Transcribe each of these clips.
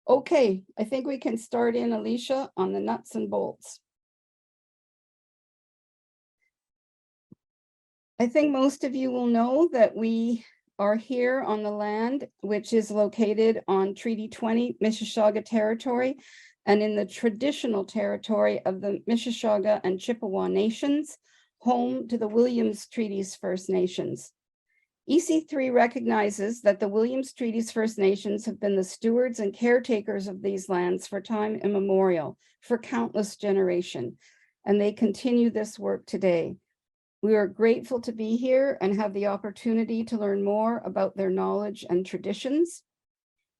Okay, I think we can start in, Alicia, on the nuts and bolts. I think most of you will know that we are here on the land, which is located on Treaty 20 Mississauga territory and in the traditional territory of the Mississauga and Chippewa nations, home to the Williams Treaties First Nations. EC3 recognizes that the Williams Treaties First Nations have been the stewards and caretakers of these lands for time immemorial, for countless generations, and they continue this work today. We are grateful to be here and have the opportunity to learn more about their knowledge and traditions.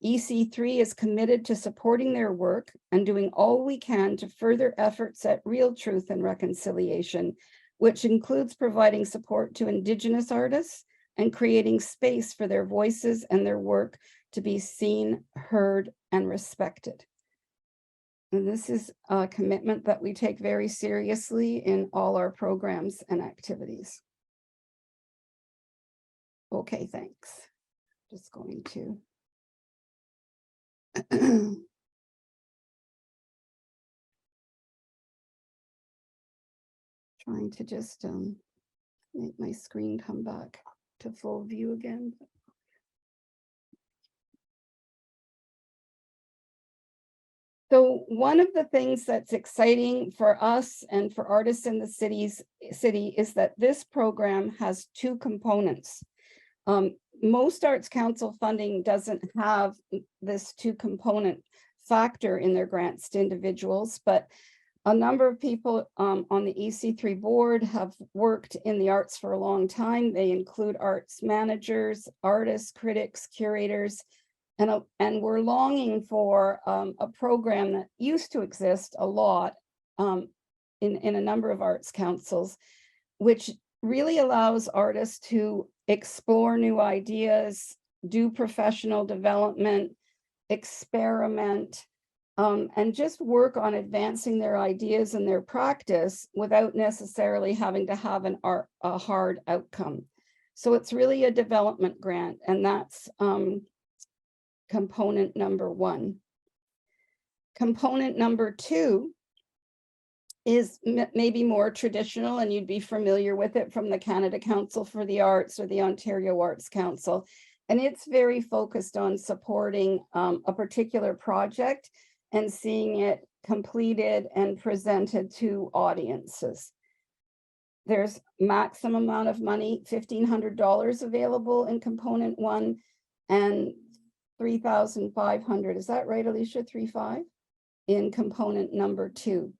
EC3 is committed to supporting their work and doing all we can to further efforts at real truth and reconciliation, which includes providing support to Indigenous artists and creating space for their voices and their work to be seen, heard, and respected. And this is a commitment that we take very seriously in all our programs and activities. Okay, thanks. Just going to. Trying to just make my screen come back to full view again. So one of the things that's exciting for us and for artists in the city is that this program has two components. Most Arts Council funding doesn't have this two component factor in their grants to individuals, but a number of people on the EC3 board have worked in the arts for a long time. They include arts managers, artists, critics, curators, and we're longing for a program that used to exist a lot in a number of arts councils, which really allows artists to explore new ideas, do professional development, experiment, and just work on advancing their ideas and their practice without necessarily having to have a hard outcome. So it's really a development grant, and that's component number one. Component number two is maybe more traditional, and you'd be familiar with it from the Canada Council for the Arts or the Ontario Arts Council. And it's very focused on supporting a particular project and seeing it completed and presented to audiences. There's maximum amount of money, $1,500 available in component one, and $3,500. Is that right, Alicia? 3.5 in component number two.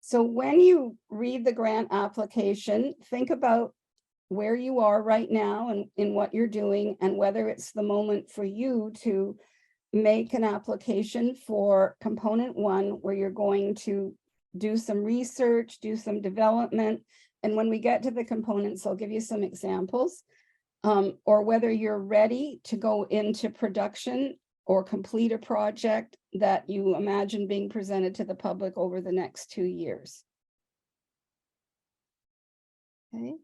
So when you read the grant application, think about where you are right now and in what you're doing, and whether it's the moment for you to make an application for component one, where you're going to do some research, do some development. And when we get to the components, I'll give you some examples. Or whether you're ready to go into production or complete a project that you imagine being presented to the public over the next 2 years. Okay.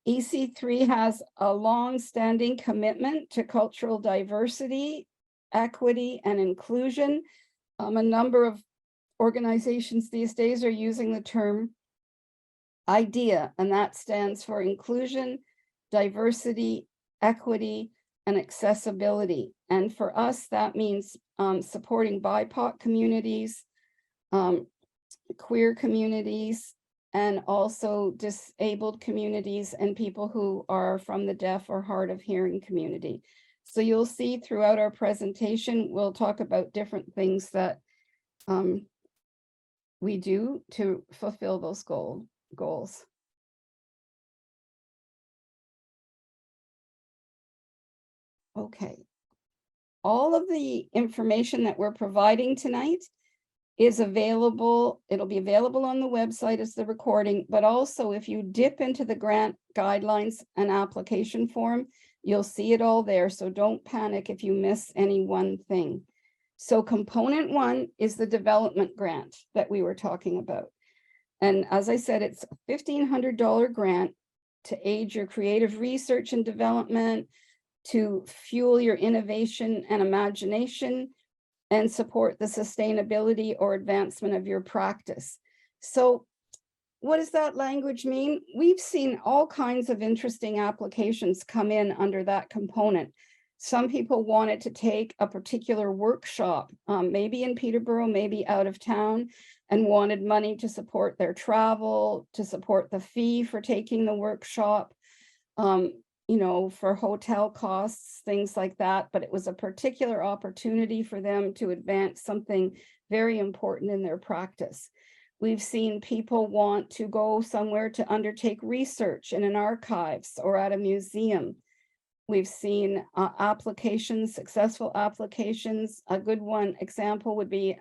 EC3 has a long-standing commitment to cultural diversity, equity, and inclusion. A number of organizations these days are using the term IDEA, and that stands for inclusion, diversity, equity, and accessibility. And for us, that means supporting BIPOC communities, queer communities, and also disabled communities and people who are from the deaf or hard of hearing community. So you'll see throughout our presentation, we'll talk about different things that we do to fulfill those goals. Okay. All of the information that we're providing tonight is available. It'll be available on the website as the recording, but also if you dip into the grant guidelines and application form, you'll see it all there. So don't panic if you miss any one thing. So component one is the development grant that we were talking about. And as I said, it's a $1,500 grant to aid your creative research and development, to fuel your innovation and imagination and support the sustainability or advancement of your practice. So what does that language mean? We've seen all kinds of interesting applications come in under that component. Some people wanted to take a particular workshop, maybe in Peterborough, maybe out of town, and wanted money to support their travel, to support the fee for taking the workshop, you know, for hotel costs, things like that. But it was a particular opportunity for them to advance something very important in their practice. We've seen people want to go somewhere to undertake research in an archives or at a museum. We've seen applications, successful applications. A good one example would be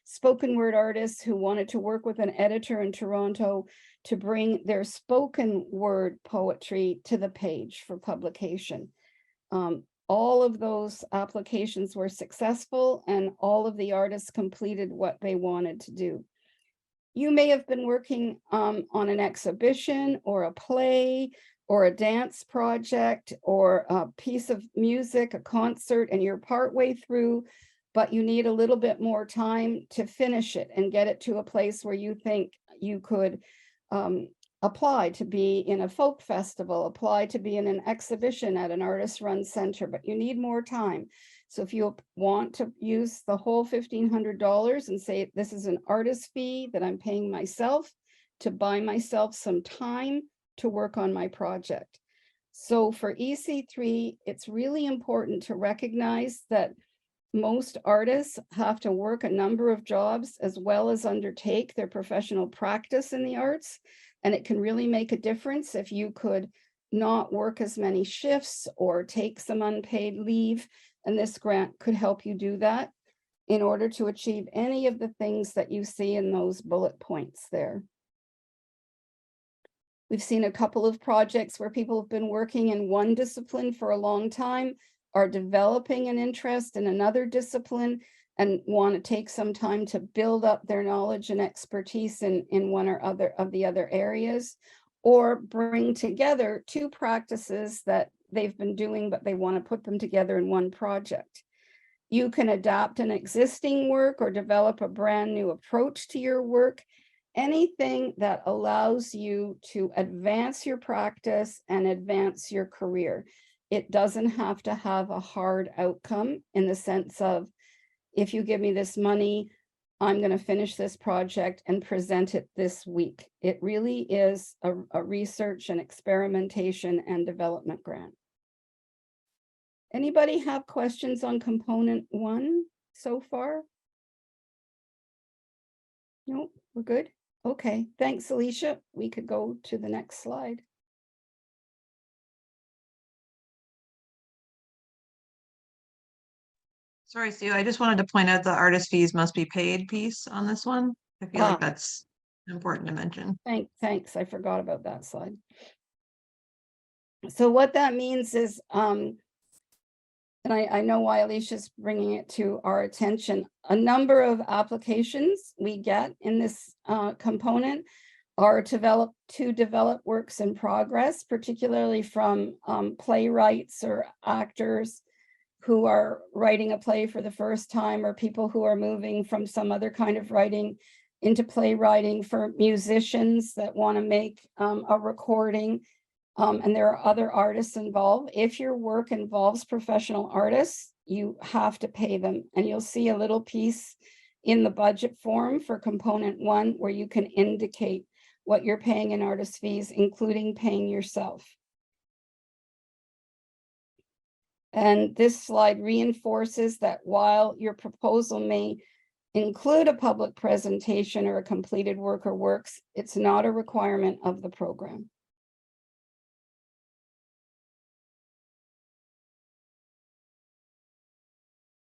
spoken word artists who wanted to work with an editor in Toronto to bring their spoken word poetry to the page for publication. All of those applications were successful, and all of the artists completed what they wanted to do. You may have been working on an exhibition or a play or a dance project or a piece of music, a concert, and you're partway through, but you need a little bit more time to finish it and get it to a place where you think you could apply to be in a folk festival, apply to be in an exhibition at an artist-run center, but you need more time. So if you want to use the whole $1,500 and say, this is an artist fee that I'm paying myself to buy myself some time to work on my project. So for EC3, it's really important to recognize that most artists have to work a number of jobs as well as undertake their professional practice in the arts. And it can really make a difference if you could not work as many shifts or take some unpaid leave. And this grant could help you do that in order to achieve any of the things that you see in those bullet points there. We've seen a couple of projects where people have been working in one discipline for a long time, are developing an interest in another discipline, and want to take some time to build up their knowledge and expertise in one or other of the other areas, or bring together two practices that they've been doing, but they want to put them together in one project. You can adapt an existing work or develop a brand new approach to your work. Anything that allows you to advance your practice and advance your career. It doesn't have to have a hard outcome in the sense of, if you give me this money, I'm going to finish this project and present it this week. It really is a research and experimentation and development grant. Anybody have questions on component 1 so far? No, we're good. Okay, thanks, Alicia. We could go to the next slide. Sorry, Sue, I just wanted to point out the artist fees must be paid piece on this one. I feel like that's important to mention. Thanks. I forgot about that slide. So what that means is, and I know why Alicia's bringing it to our attention, a number of applications we get in this component are to develop works in progress, particularly from playwrights or actors who are writing a play for the first time, or people who are moving from some other kind of writing into playwriting, for musicians that want to make a recording. And there are other artists involved. If your work involves professional artists, you have to pay them. And you'll see a little piece in the budget form for component 1 where you can indicate what you're paying in artist fees, including paying yourself. And this slide reinforces that while your proposal may include a public presentation or a completed work or works, it's not a requirement of the program.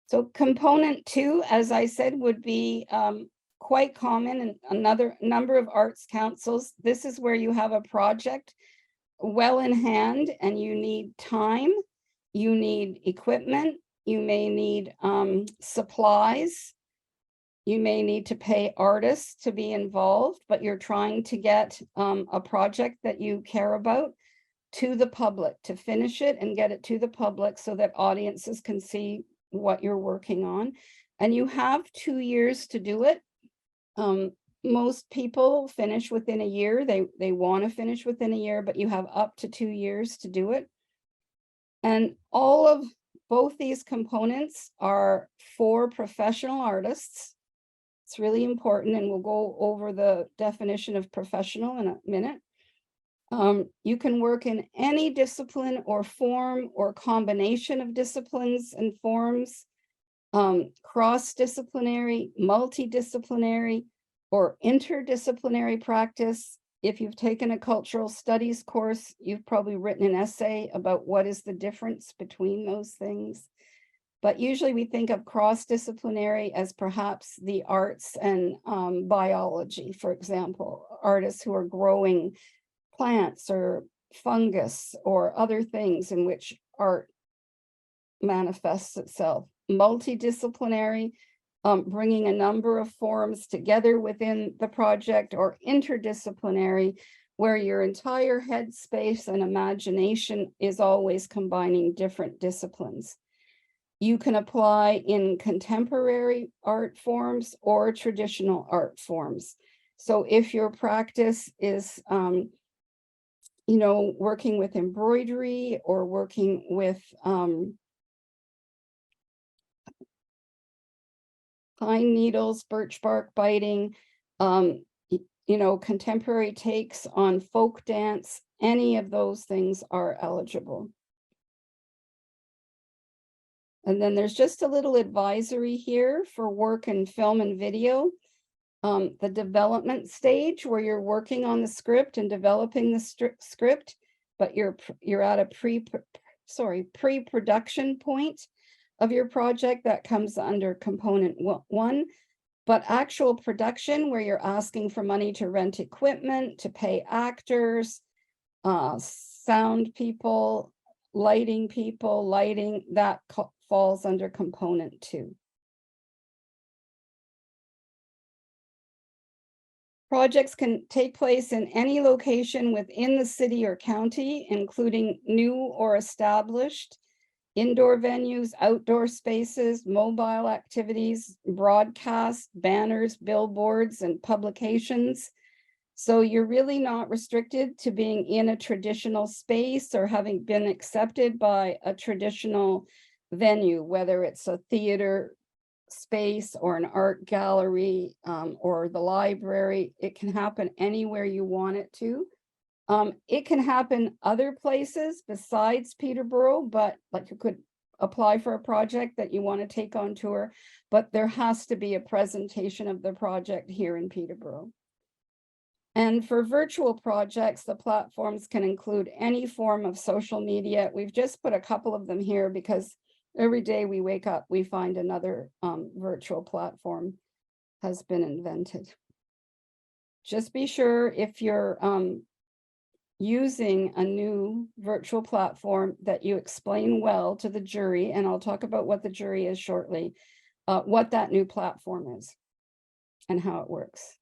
So component 2, as I said, would be quite common in another number of arts councils. This is where you have a project well in hand and you need time, you need equipment, you may need supplies, you may need to pay artists to be involved, but you're trying to get a project that you care about. to the public, to finish it and get it to the public so that audiences can see what you're working on. And you have 2 years to do it. Most people finish within a year. They want to finish within a year, but you have up to 2 years to do it. And all of both these components are for professional artists. It's really important, and we'll go over the definition of professional in a minute. You can work in any discipline or form or combination of disciplines and forms, cross-disciplinary, multidisciplinary, or interdisciplinary practice. If you've taken a cultural studies course, you've probably written an essay about what is the difference between those things. But usually we think of cross-disciplinary as perhaps the arts and biology, for example, artists who are growing plants or fungus or other things in which art manifests itself. Multidisciplinary, bringing a number of forms together within the project, or interdisciplinary, where your entire headspace and imagination is always combining different disciplines. You can apply in contemporary art forms or traditional art forms. So if your practice is, working with embroidery or working with pine needles, birch bark biting, contemporary takes on folk dance, any of those things are eligible. And then there's just a little advisory here for work in film and video. The development stage where you're working on the script and developing the script, but you're at a pre-production point of your project, that comes under component 1. But actual production, where you're asking for money to rent equipment, to pay actors, sound people, lighting, that falls under component 2. Projects can take place in any location within the city or county, including new or established indoor venues, outdoor spaces, mobile activities, broadcast, banners, billboards, and publications. So you're really not restricted to being in a traditional space or having been accepted by a traditional venue, whether it's a theater space or an art gallery, or the library. It can happen anywhere you want it to. It can happen other places besides Peterborough, but like you could apply for a project that you want to take on tour, but there has to be a presentation of the project here in Peterborough. And for virtual projects, the platforms can include any form of social media. We've just put a couple of them here because every day we wake up, we find another virtual platform has been invented. Just be sure if you're using a new virtual platform that you explain well to the jury, and I'll talk about what the jury is shortly, what that new platform is and how it works.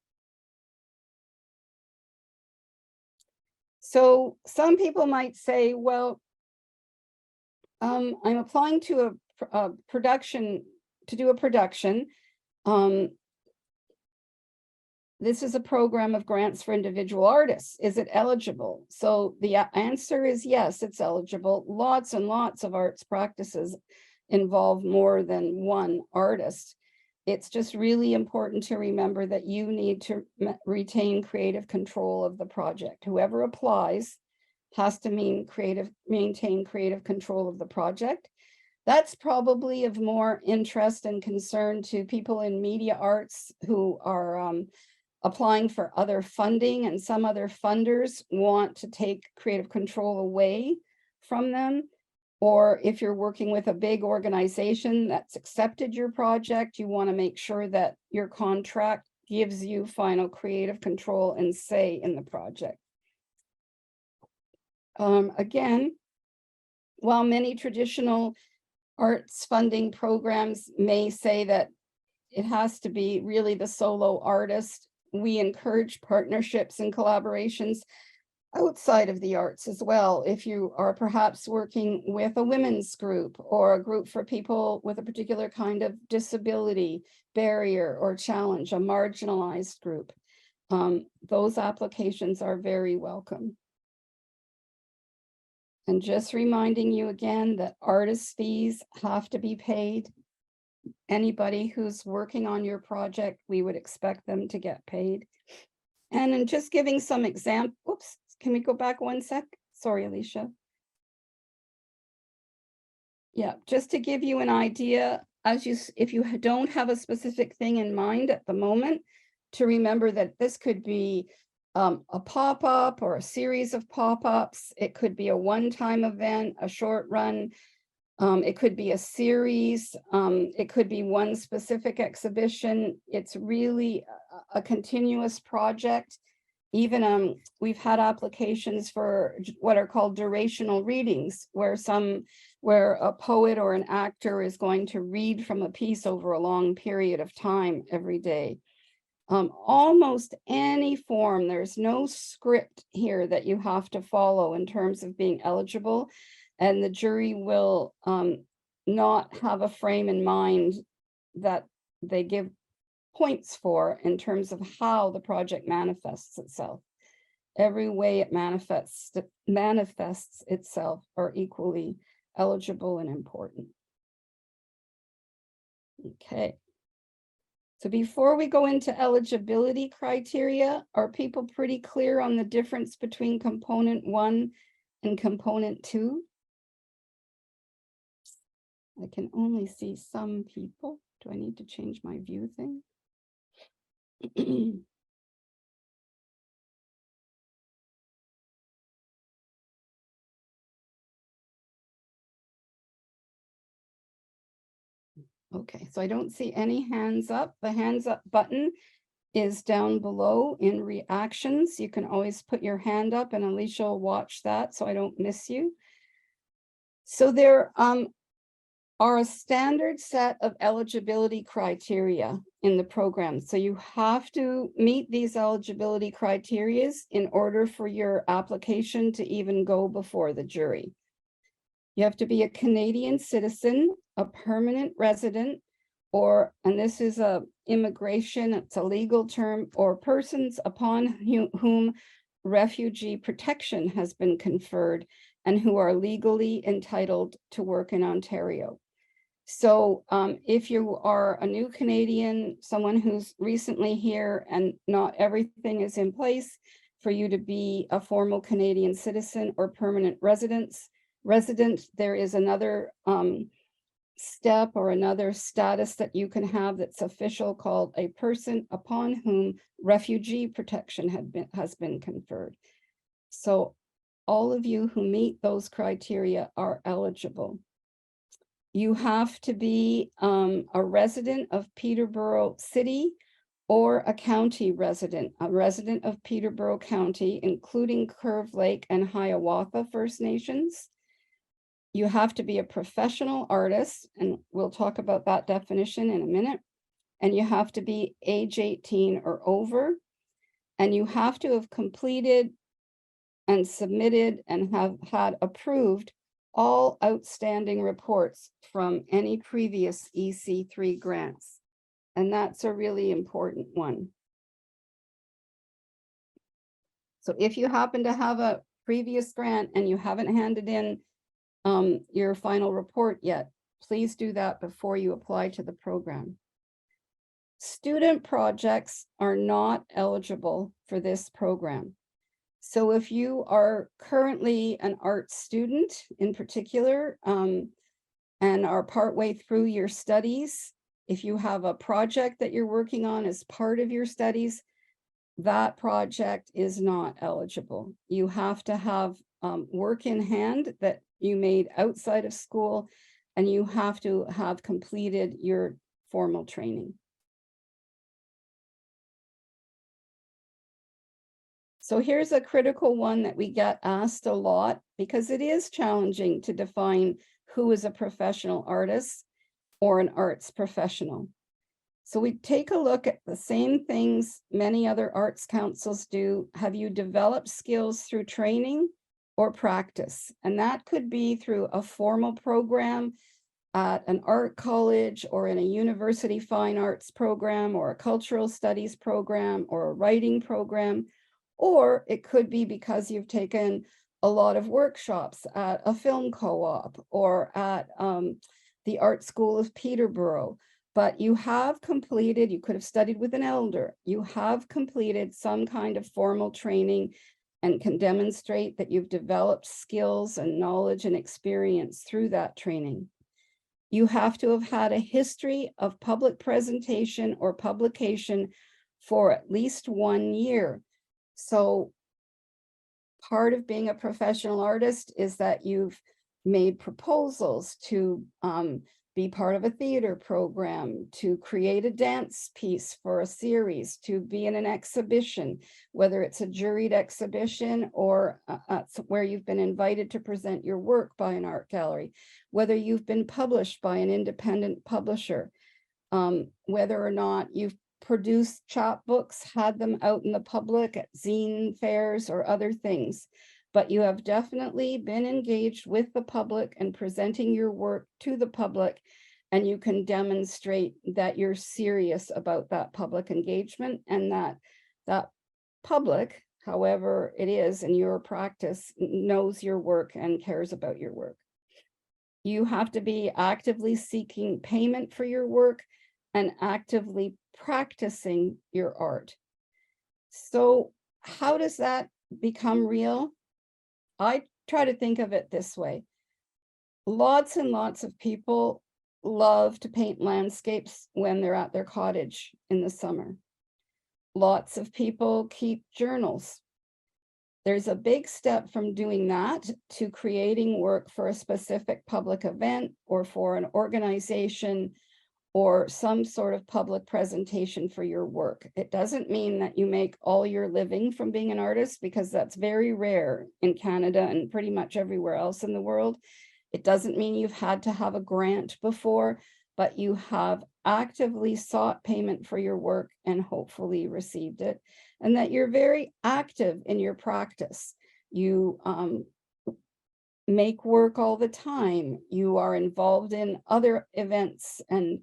So some people might say, well, I'm applying to a production, to do a production. This is a program of grants for individual artists. Is it eligible? So the answer is yes, it's eligible. Lots and lots of arts practices involve more than one artist. It's just really important to remember that you need to retain creative control of the project. Whoever applies has to maintain creative control of the project. That's probably of more interest and concern to people in media arts who are applying for other funding, and some other funders want to take creative control away from them. Or if you're working with a big organization that's accepted your project, you want to make sure that your contract gives you final creative control and say in the project. Again, while many traditional arts funding programs may say that it has to be really the solo artist, we encourage partnerships and collaborations. outside of the arts as well. If you are perhaps working with a women's group or a group for people with a particular kind of disability, barrier, or challenge, a marginalized group, those applications are very welcome. And just reminding you again that artist fees have to be paid. Anybody who's working on your project, we would expect them to get paid. And in just giving some example, oops, can we go back one sec? Sorry, Alicia. Yeah, just to give you an idea, if you don't have a specific thing in mind at the moment, to remember that this could be a pop-up or a series of pop-ups. It could be a one-time event, a short run. It could be a series. It could be one specific exhibition. It's really a continuous project. Even we've had applications for what are called durational readings, where a poet or an actor is going to read from a piece over a long period of time every day. Almost any form, there's no script here that you have to follow in terms of being eligible, and the jury will not have a frame in mind that they give points for in terms of how the project manifests itself. Every way it manifests itself are equally eligible and important. Okay. So before we go into eligibility criteria, are people pretty clear on the difference between component 1 and component 2? I can only see some people. Do I need to change my view thing? Okay, so I don't see any hands up. The hands up button is down below in reactions. You can always put your hand up and Alicia will watch that so I don't miss you. So there are a standard set of eligibility criteria in the program. So you have to meet these eligibility criteria in order for your application to even go before the jury. You have to be a Canadian citizen, a permanent resident, or, and this is a immigration, it's a legal term, or persons upon whom refugee protection has been conferred and who are legally entitled to work in Ontario. So if you are a new Canadian, someone who's recently here and not everything is in place for you to be a formal Canadian citizen or permanent resident, there is another step or another status that you can have that's official called a person upon whom refugee protection has been conferred. So all of you who meet those criteria are eligible. You have to be a resident of Peterborough City or a county resident, a resident of Peterborough County, including Curve Lake and Hiawatha First Nations. You have to be a professional artist, and we'll talk about that definition in a minute. And you have to be age 18 or over, and you have to have completed and submitted and have had approved all outstanding reports from any previous EC3 grants. And that's a really important one. So if you happen to have a previous grant and you haven't handed in your final report yet, please do that before you apply to the program. Student projects are not eligible for this program. So if you are currently an art student in particular, and are partway through your studies, if you have a project that you're working on as part of your studies, that project is not eligible. You have to have work in hand that you made outside of school, and you have to have completed your formal training. So here's a critical one that we get asked a lot because it is challenging to define who is a professional artist or an arts professional. So we take a look at the same things many other arts councils do. Have you developed skills through training or practice? And that could be through a formal program at an art college or in a university fine arts program or a cultural studies program or a writing program, or it could be because you've taken a lot of workshops at a film co-op or at the Art School of Peterborough. But you have completed, you could have studied with an elder, you have completed some kind of formal training and can demonstrate that you've developed skills and knowledge and experience through that training. You have to have had a history of public presentation or publication for at least 1 year. So part of being a professional artist is that you've made proposals to be part of a theater program, to create a dance piece for a series, to be in an exhibition, whether it's a juried exhibition or where you've been invited to present your work by an art gallery, whether you've been published by an independent publisher, whether or not you've produced chapbooks, had them out in the public at zine fairs or other things. But you have definitely been engaged with the public and presenting your work to the public, and you can demonstrate that you're serious about that public engagement and that that public, however it is in your practice, knows your work and cares about your work. You have to be actively seeking payment for your work and actively practicing your art. So how does that become real? I try to think of it this way. Lots and lots of people love to paint landscapes when they're at their cottage in the summer. Lots of people keep journals. There's a big step from doing that to creating work for a specific public event or for an organization or some sort of public presentation for your work. It doesn't mean that you make all your living from being an artist, because that's very rare in Canada and pretty much everywhere else in the world. It doesn't mean you've had to have a grant before, but you have actively sought payment for your work and hopefully received it, and that you're very active in your practice. You make work all the time. You are involved in other events and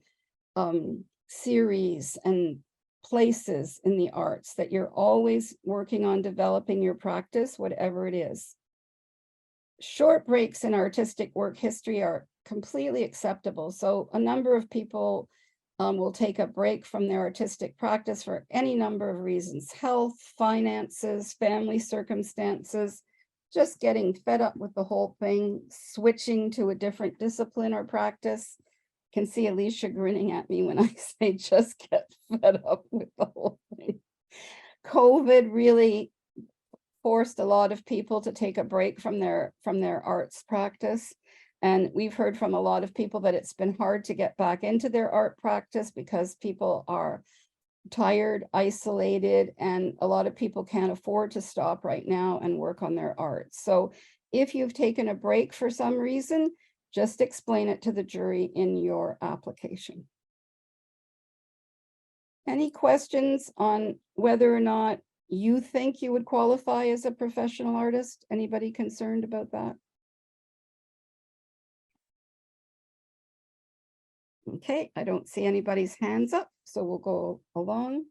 series and places in the arts, that you're always working on developing your practice, whatever it is. Short breaks in artistic work history are completely acceptable. So a number of people will take a break from their artistic practice for any number of reasons: health, finances, family circumstances, just getting fed up with the whole thing, switching to a different discipline or practice. Can see Alicia grinning at me when I say just get fed up with the whole thing. COVID really forced a lot of people to take a break from their arts practice. And we've heard from a lot of people that it's been hard to get back into their art practice because people are tired, isolated, and a lot of people can't afford to stop right now and work on their art. So if you've taken a break for some reason, just explain it to the jury in your application. Any questions on whether or not you think you would qualify as a professional artist? Anybody concerned about that? Okay, I don't see anybody's hands up, so we'll go along.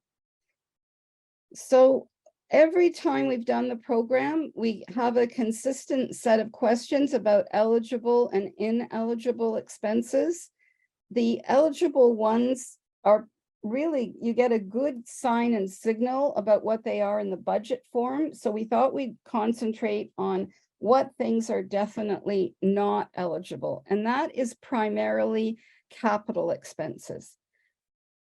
So every time we've done the program, we have a consistent set of questions about eligible and ineligible expenses. The eligible ones are really, you get a good sign and signal about what they are in the budget form. So we thought we'd concentrate on what things are definitely not eligible, and that is primarily capital expenses.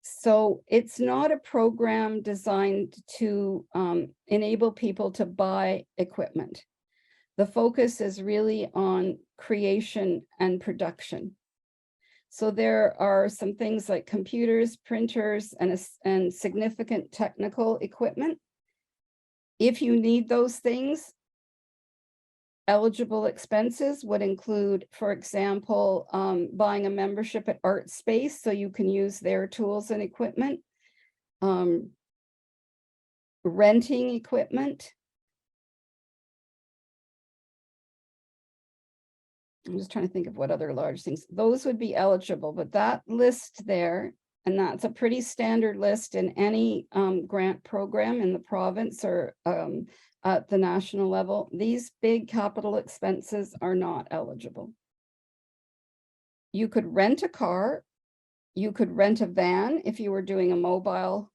So it's not a program designed to enable people to buy equipment. The focus is really on creation and production. So there are some things like computers, printers, and significant technical equipment. If you need those things, eligible expenses would include, for example, buying a membership at Art Space so you can use their tools and equipment, renting equipment. I'm just trying to think of what other large things, those would be eligible, but that list there, and that's a pretty standard list in any grant program in the province or at the national level. These big capital expenses are not eligible. You could rent a car, you could rent a van if you were doing a mobile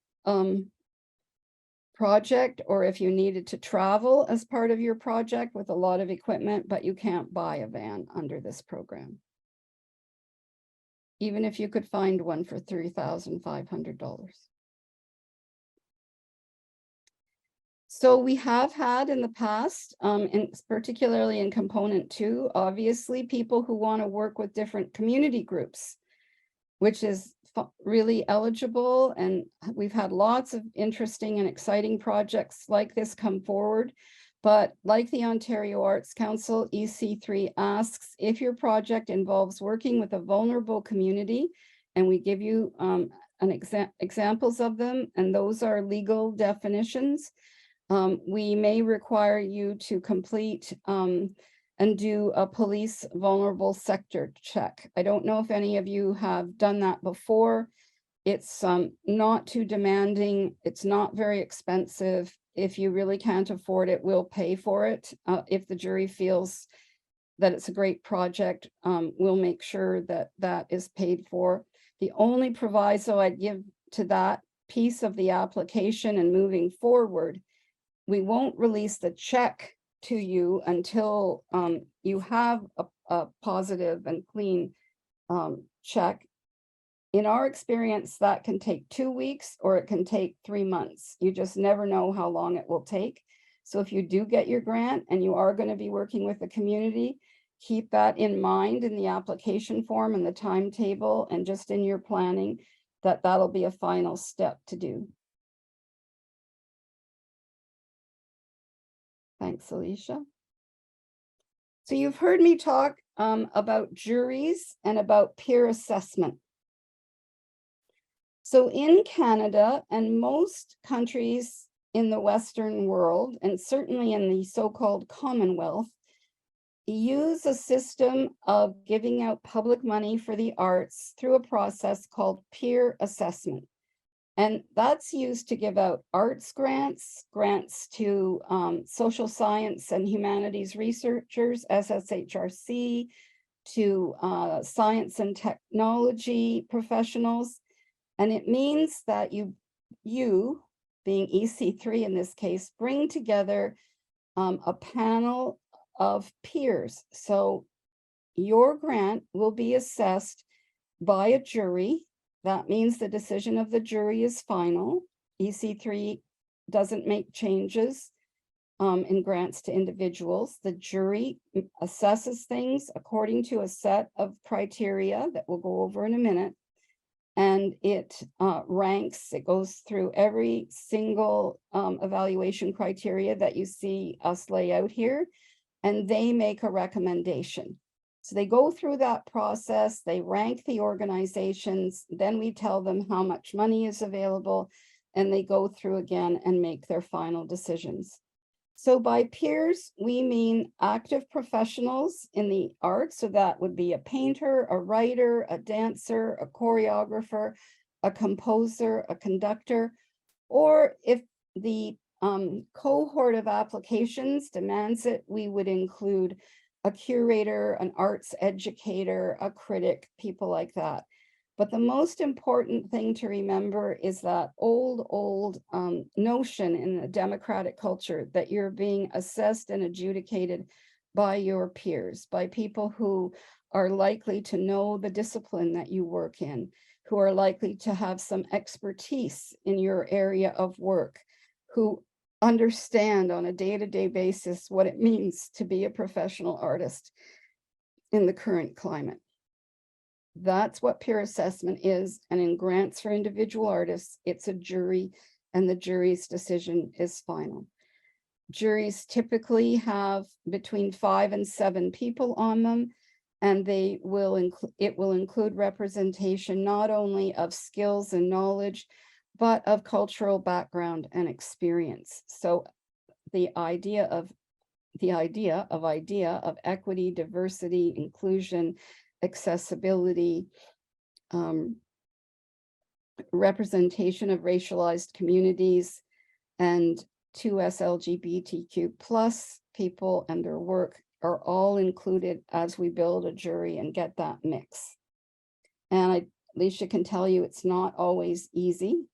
project, or if you needed to travel as part of your project with a lot of equipment, but you can't buy a van under this program. Even if you could find one for $3,500. So we have had in the past, and particularly in component 2, obviously people who want to work with different community groups, which is really eligible. And we've had lots of interesting and exciting projects like this come forward. But like the Ontario Arts Council, EC3 asks if your project involves working with a vulnerable community, and we give you examples of them, and those are legal definitions. We may require you to complete and do a police vulnerable sector check. I don't know if any of you have done that before. It's not too demanding. It's not very expensive. If you really can't afford it, we'll pay for it. If the jury feels that it's a great project, we'll make sure that that is paid for. The only proviso I'd give to that piece of the application and moving forward, we won't release the check to you until you have a positive and clean check. In our experience, that can take 2 weeks or it can take 3 months. You just never know how long it will take. So if you do get your grant and you are going to be working with the community, keep that in mind in the application form and the timetable, and just in your planning, that that'll be a final step to do. Thanks, Alicia. So you've heard me talk about juries and about peer assessment. So in Canada and most countries in the Western world, and certainly in the so-called Commonwealth, use a system of giving out public money for the arts through a process called peer assessment. And that's used to give out arts grants, grants to social science and humanities researchers, SSHRC, to science and technology professionals. And it means that you being EC3 in this case, bring together a panel of peers. So your grant will be assessed by a jury. That means the decision of the jury is final. EC3 doesn't make changes in grants to individuals. The jury assesses things according to a set of criteria that we'll go over in a minute. And it ranks, it goes through every single evaluation criteria that you see us lay out here, and they make a recommendation. So they go through that process, they rank the organizations, then we tell them how much money is available, and they go through again and make their final decisions. So by peers, we mean active professionals in the arts. So that would be a painter, a writer, a dancer, a choreographer, a composer, a conductor, or if the cohort of applications demands it, we would include a curator, an arts educator, a critic, people like that. But the most important thing to remember is that old notion in the democratic culture that you're being assessed and adjudicated by your peers, by people who are likely to know the discipline that you work in, who are likely to have some expertise in your area of work, who understand on a day-to-day basis what it means to be a professional artist in the current climate. That's what peer assessment is. And in grants for individual artists, it's a jury, and the jury's decision is final. juries typically have between 5 and 7 people on them. And it will include representation not only of skills and knowledge, but of cultural background and experience. So the idea of equity, diversity, inclusion, accessibility, representation of racialized communities, and 2S LGBTQ plus people and their work are all included as we build a jury and get that mix. And Alicia can tell you it's not always easy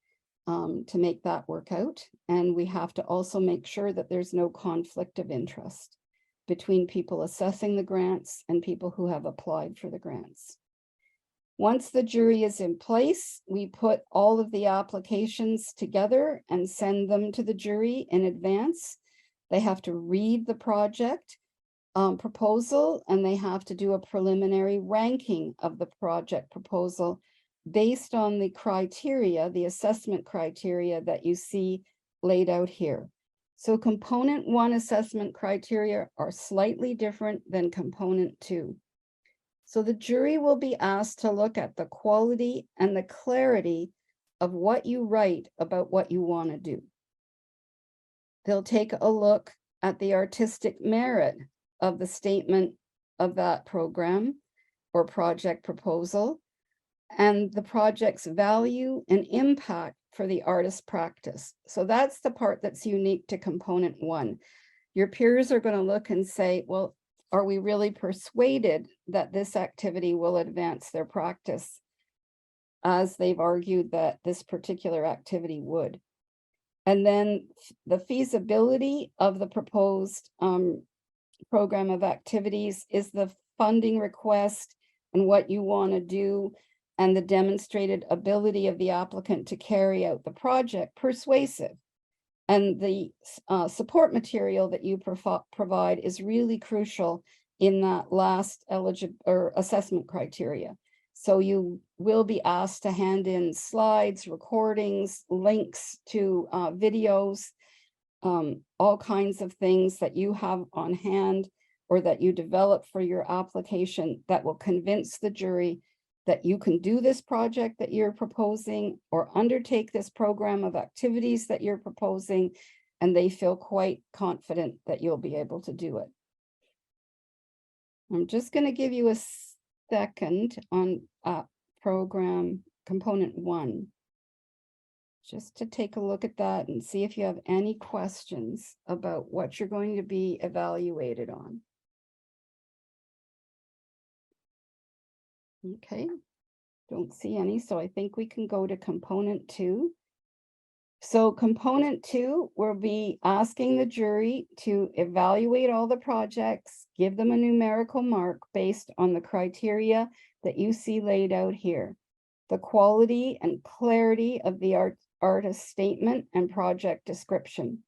to make that work out. And we have to also make sure that there's no conflict of interest between people assessing the grants and people who have applied for the grants. Once the jury is in place, we put all of the applications together and send them to the jury in advance. They have to read the project proposal, and they have to do a preliminary ranking of the project proposal based on the criteria, the assessment criteria that you see laid out here. So component 1 assessment criteria are slightly different than component 2. So the jury will be asked to look at the quality and the clarity of what you write about what you want to do. They'll take a look at the artistic merit of the statement of that program or project proposal, and the project's value and impact for the artist's practice. So that's the part that's unique to component 1. Your peers are going to look and say, well, are we really persuaded that this activity will advance their practice, as they've argued that this particular activity would? And then the feasibility of the proposed program of activities is the funding request and what you want to do, and the demonstrated ability of the applicant to carry out the project persuasive. And the support material that you provide is really crucial in that last assessment criteria. So you will be asked to hand in slides, recordings, links to videos, all kinds of things that you have on hand or that you develop for your application that will convince the jury that you can do this project that you're proposing or undertake this program of activities that you're proposing, and they feel quite confident that you'll be able to do it. I'm just going to give you a second on program component 1, just to take a look at that and see if you have any questions about what you're going to be evaluated on. Okay, don't see any, so I think we can go to component 2. So component 2, we'll be asking the jury to evaluate all the projects, give them a numerical mark based on the criteria that you see laid out here. The quality and clarity of the artist statement and project description.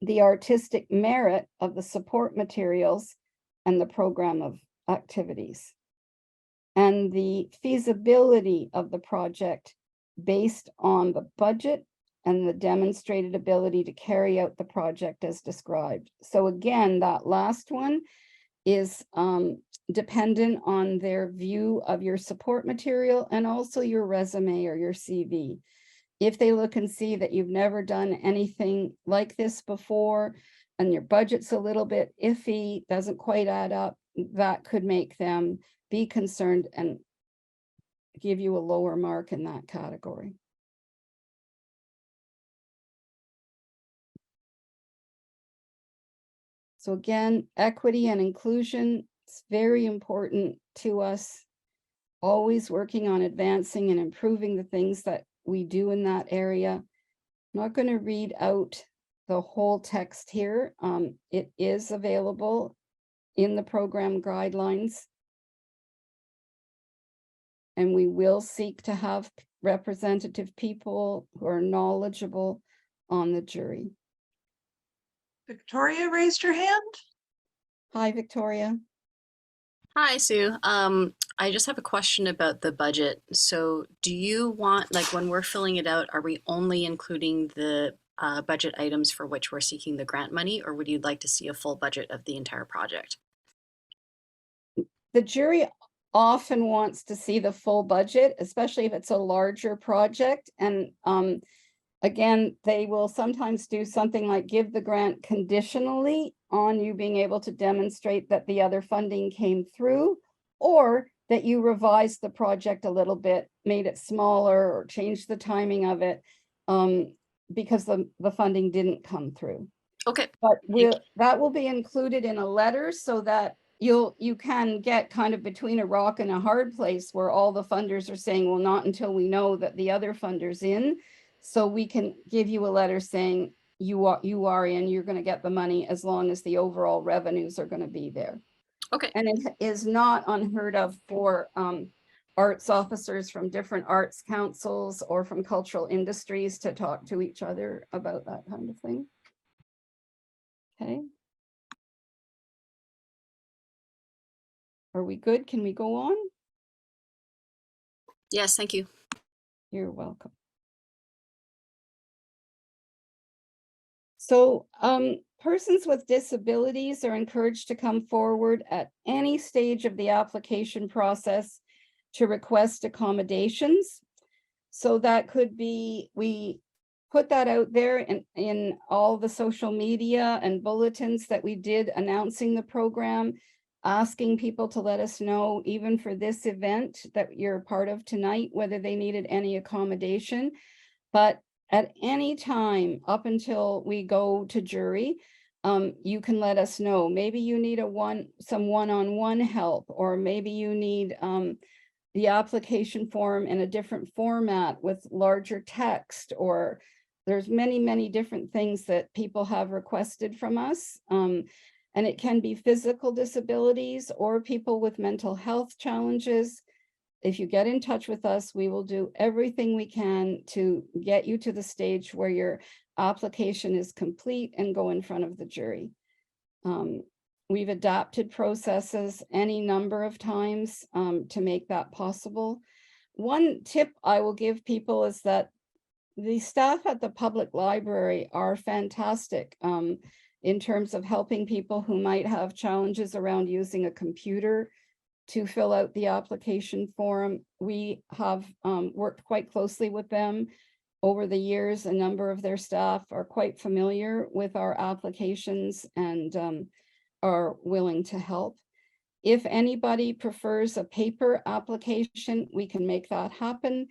The artistic merit of the support materials and the program of activities. And the feasibility of the project based on the budget and the demonstrated ability to carry out the project as described. So again, that last one is dependent on their view of your support material and also your resume or your CV. If they look and see that you've never done anything like this before and your budget's a little bit iffy, doesn't quite add up, that could make them be concerned and give you a lower mark in that category. So again, equity and inclusion is very important to us, always working on advancing and improving the things that we do in that area. I'm not going to read out the whole text here. It is available in the program guidelines. And we will seek to have representative people who are knowledgeable on the jury. Victoria raised her hand. Hi, Victoria. Hi, Sue. I just have a question about the budget. So do you want, like when we're filling it out, are we only including the budget items for which we're seeking the grant money, or would you like to see a full budget of the entire project? The jury often wants to see the full budget, especially if it's a larger project. And again, they will sometimes do something like give the grant conditionally on you being able to demonstrate that the other funding came through, or that you revised the project a little bit, made it smaller, or changed the timing of it, because the funding didn't come through. Okay. But that will be included in a letter so that you can get kind of between a rock and a hard place where all the funders are saying, well, not until we know that the other funder's in. So we can give you a letter saying you are in, you're going to get the money as long as the overall revenues are going to be there. Okay. And it is not unheard of for arts officers from different arts councils or from cultural industries to talk to each other about that kind of thing. Okay. Are we good? Can we go on? Yes, thank you. You're welcome. So persons with disabilities are encouraged to come forward at any stage of the application process to request accommodations. So that could be, we put that out there in all the social media and bulletins that we did announcing the program, asking people to let us know, even for this event that you're part of tonight, whether they needed any accommodation. But at any time up until we go to jury, you can let us know. Maybe you need some one-on-one help, or maybe you need the application form in a different format with larger text, or there's many, many different things that people have requested from us. And it can be physical disabilities or people with mental health challenges. If you get in touch with us, we will do everything we can to get you to the stage where your application is complete and go in front of the jury. We've adapted processes any number of times to make that possible. One tip I will give people is that the staff at the public library are fantastic in terms of helping people who might have challenges around using a computer to fill out the application form. We have worked quite closely with them over the years. A number of their staff are quite familiar with our applications and are willing to help. If anybody prefers a paper application, we can make that happen.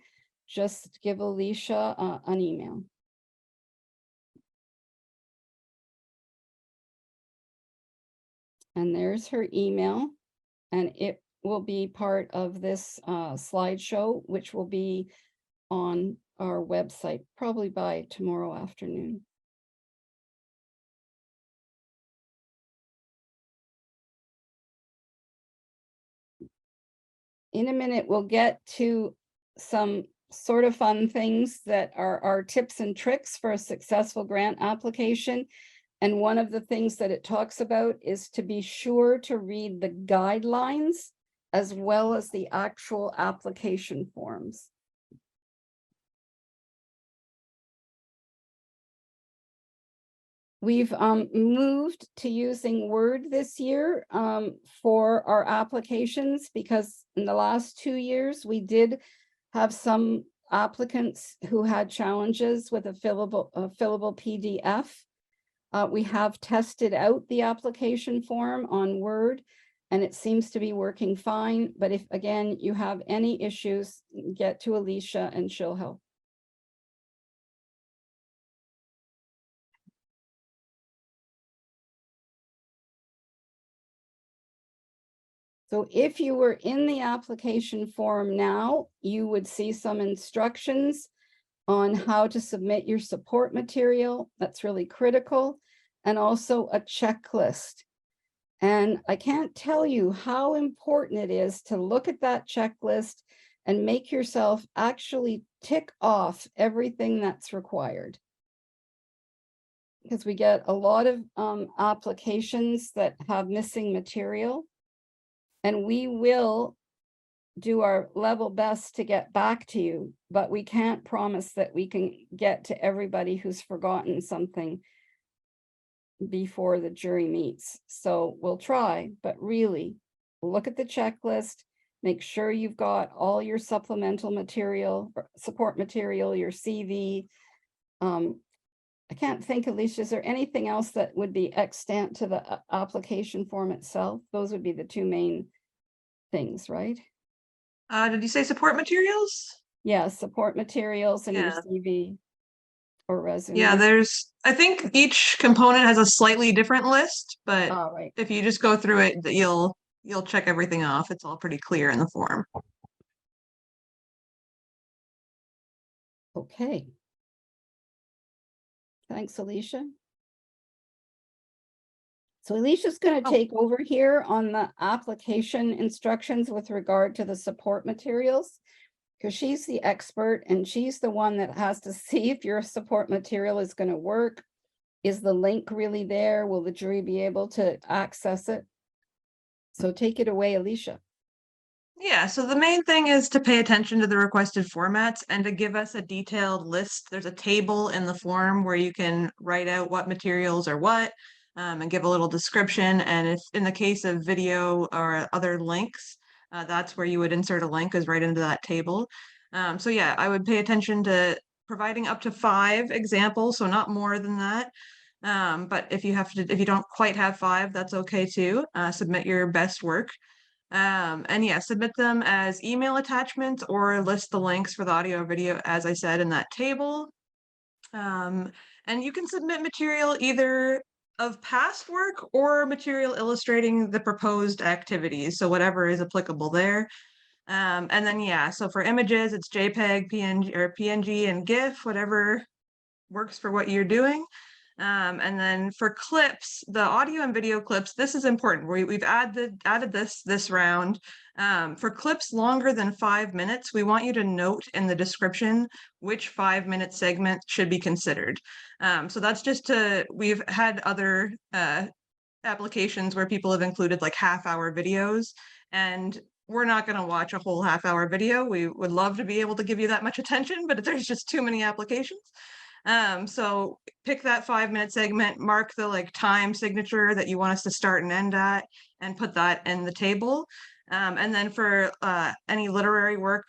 Just give Alicia an email. And there's her email, and it will be part of this slideshow, which will be on our website probably by tomorrow afternoon. In a minute, we'll get to some sort of fun things that are our tips and tricks for a successful grant application. And one of the things that it talks about is to be sure to read the guidelines as well as the actual application forms. We've moved to using Word this year for our applications, because in the last 2 years, we did have some applicants who had challenges with a fillable PDF. We have tested out the application form on Word, and it seems to be working fine. But if, again, you have any issues, get to Alicia and she'll help. So if you were in the application form now, you would see some instructions on how to submit your support material. That's really critical. And also a checklist. And I can't tell you how important it is to look at that checklist and make yourself actually tick off everything that's required. Because we get a lot of applications that have missing material. And we will do our level best to get back to you, but we can't promise that we can get to everybody who's forgotten something before the jury meets. So we'll try, but really look at the checklist, make sure you've got all your supplemental material, or support material, your CV. I can't think, Alicia, is there anything else that would be extant to the application form itself? Those would be the two main things, right? Did you say support materials? Yeah, support materials and your Yeah. CV or resume. Yeah, I think each component has a slightly different list, but All right, if you just go through it, you'll check everything off. It's all pretty clear in the form. okay. Thanks, Alicia. So Alicia's going to Oh. take over here on the application instructions with regard to the support materials, because she's the expert and she's the one that has to see if your support material is going to work. Is the link really there? Will the jury be able to access it? So take it away, Alicia. Yeah, so the main thing is to pay attention to the requested formats and to give us a detailed list. There's a table in the form where you can write out what materials are what, and give a little description. And if in the case of video or other links, that's where you would insert a link, is right into that table. So yeah, I would pay attention to providing up to 5 examples, so not more than that. But if you don't quite have 5, that's okay too. Submit your best work. And yeah, submit them as email attachments or list the links for the audio or video, as I said, in that table. And you can submit material either of past work or material illustrating the proposed activities. So whatever is applicable there. And then, yeah, so for images, it's JPEG, PNG, or PNG and GIF, whatever works for what you're doing. And then for clips, the audio and video clips, this is important. We've added this round. For clips longer than 5 minutes, we want you to note in the description which 5-minute segment should be considered. So that's just we've had other applications where people have included like half-hour videos, and we're not going to watch a whole half-hour video. We would love to be able to give you that much attention, but there's just too many applications. So pick that 5-minute segment, mark the like time signature that you want us to start and end at, and put that in the table. And then for any literary work,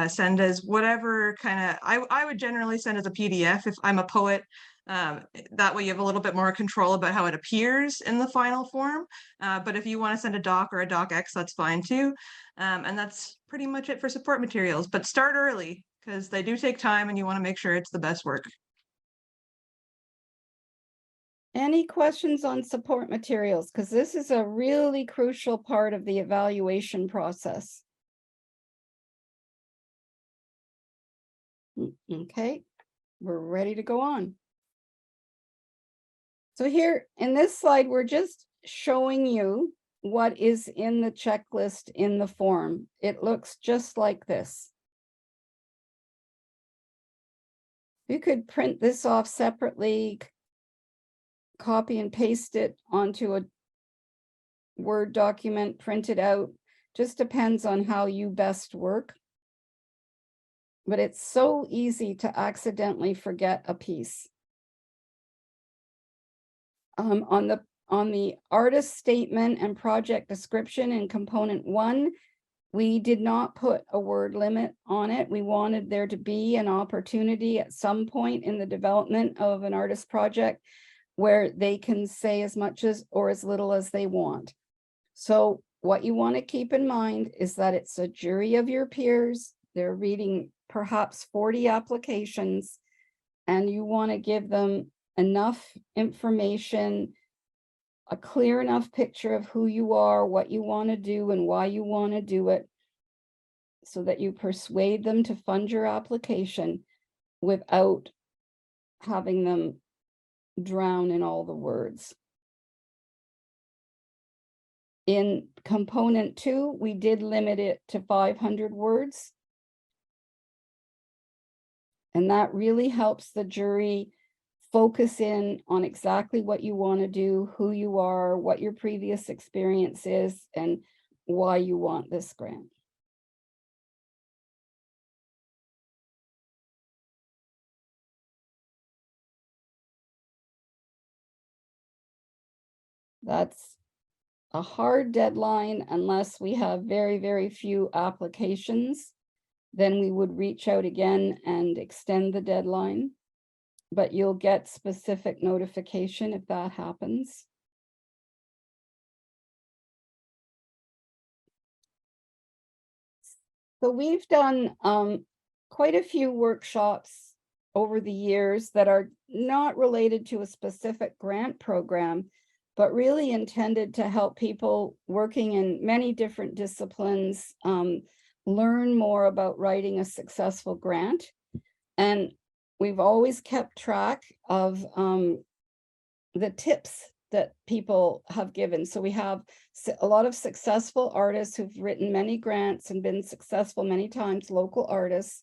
send as whatever kind of, I would generally send as a PDF if I'm a poet. That way you have a little bit more control about how it appears in the final form. But if you want to send a doc or a docx, that's fine too. And that's pretty much it for support materials, but start early because they do take time and you want to make sure it's the best work. Any questions on support materials? Because this is a really crucial part of the evaluation process. Okay, we're ready to go on. So here in this slide, we're just showing you what is in the checklist in the form. It looks just like this. You could print this off separately, copy and paste it onto a Word document, print it out. Just depends on how you best work. But it's so easy to accidentally forget a piece. On the artist statement and project description in component 1, we did not put a word limit on it. We wanted there to be an opportunity at some point in the development of an artist project where they can say as much as or as little as they want. So what you want to keep in mind is that it's a jury of your peers. They're reading perhaps 40 applications, and you want to give them enough information, a clear enough picture of who you are, what you want to do, and why you want to do it, so that you persuade them to fund your application without having them drown in all the words. In component 2, we did limit it to 500 words. And that really helps the jury focus in on exactly what you want to do, who you are, what your previous experience is, and why you want this grant. That's a hard deadline unless we have very, very few applications. Then we would reach out again and extend the deadline. But you'll get specific notification if that happens. So we've done quite a few workshops over the years that are not related to a specific grant program, but really intended to help people working in many different disciplines learn more about writing a successful grant. And we've always kept track of the tips that people have given. So we have a lot of successful artists who've written many grants and been successful many times, local artists,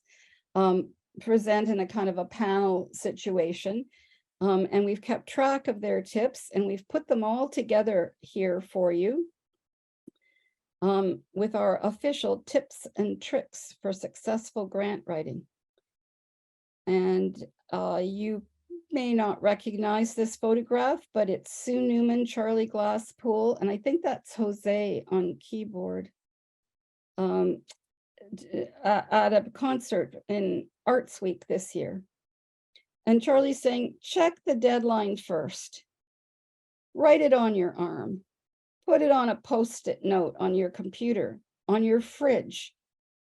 present in a kind of a panel situation. And we've kept track of their tips and we've put them all together here for you with our official tips and tricks for successful grant writing. And you may not recognize this photograph, but it's Sue Newman, Charlie Glasspool, and I think that's Jose on keyboard at a concert in Arts Week this year. And Charlie's saying, check the deadline first. Write it on your arm. Put it on a Post-it note on your computer, on your fridge,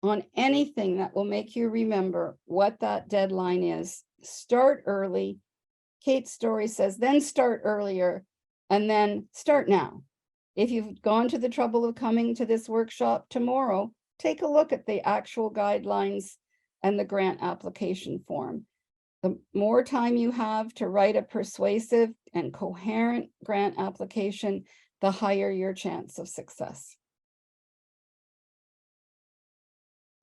on anything that will make you remember what that deadline is. Start early. Kate's story says, then start earlier and then start now. If you've gone to the trouble of coming to this workshop tomorrow, take a look at the actual guidelines and the grant application form. The more time you have to write a persuasive and coherent grant application, the higher your chance of success.